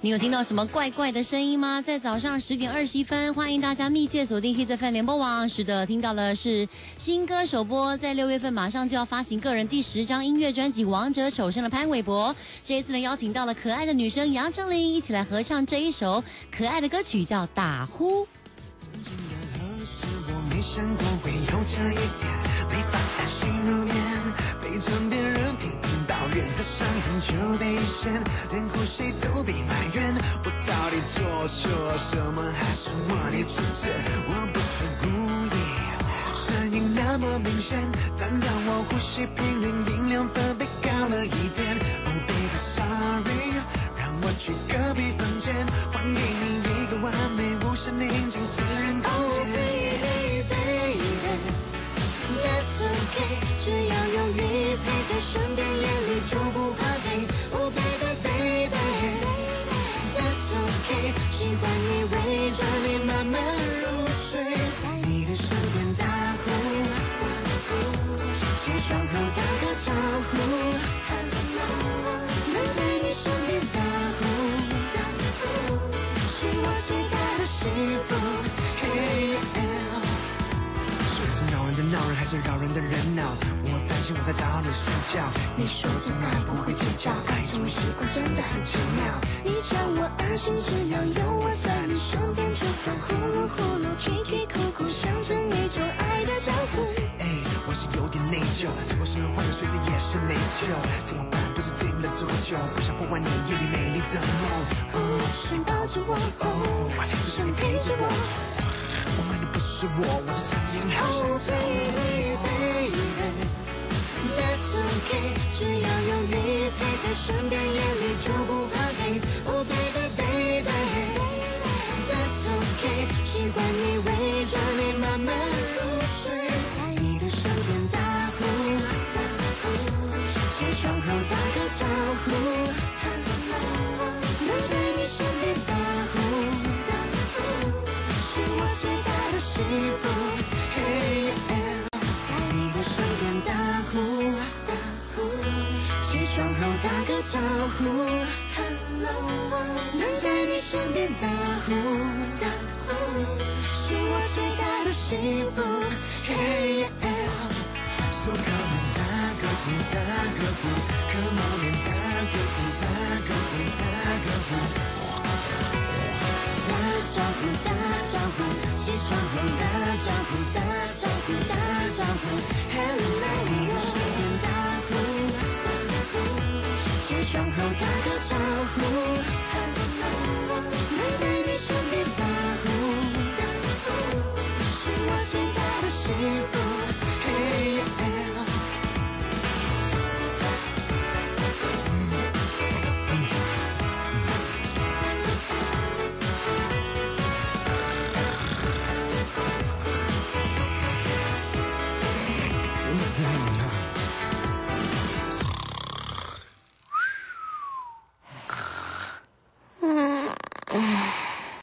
你有听到什么怪怪的声音吗？在早上10点21分，欢迎大家密切锁定 Hit FM 联播网。是的，听到的是新歌首播，在6月份马上就要发行个人第10张音乐专辑《王者丑生》的潘玮柏，这一次呢邀请到了可爱的女生杨丞琳，一起来合唱这一首可爱的歌曲，叫《打呼》。没想过会有这一天，没法安心入眠，背着别人频频抱怨，和上天就被嫌，连呼吸都被埋怨。我到底做错什么？还是我的错觉？我不是故意，声音那么明显，但让我呼吸频率音量分贝高了一点。Oh baby sorry， 让我去隔壁房间，还给你一个完美无限宁静私人空间。That's okay， 只要有你陪在身边，夜里就不怕黑。Oh baby baby， That's okay， 喜欢你围着你慢慢入睡，在你的身边打呼，起床后打个招呼，能在你身边打呼，是我最大的幸福。Hey yeah，闹人的闹人，还是扰人的人闹？我担心我在找你睡觉。你说真爱不会计较，爱这种习惯真的很奇妙。你叫我安心，只要有我在你身边，就算呼噜呼噜、Kiki 哭哭，象征一种爱的交互。哎，我是有点内疚，结果是换了睡姿也是内疚，怎么办？不知停了多久，不想破坏你夜里美丽的梦。先抱着我，只想你陪着我。我爱的不是我的声音好像baby baby， That's okay， 只要有你陪在身边，夜里就不怕黑。Oh baby baby， That's okay， 喜欢你围着你慢慢入睡，在你的身边打呼，起床后打个招呼，能在你身边打呼，是我最大的幸福。Hey yeah， 在你的身边打呼，起床后打个招呼，能在你身边打呼，是我最大的幸福。Hey yeah，So come on， 打个呼，打个呼 ，Come on， 打个呼，打个呼，打个呼。打招呼，打招呼，起床后打招呼，打招呼，打招呼 ，Hello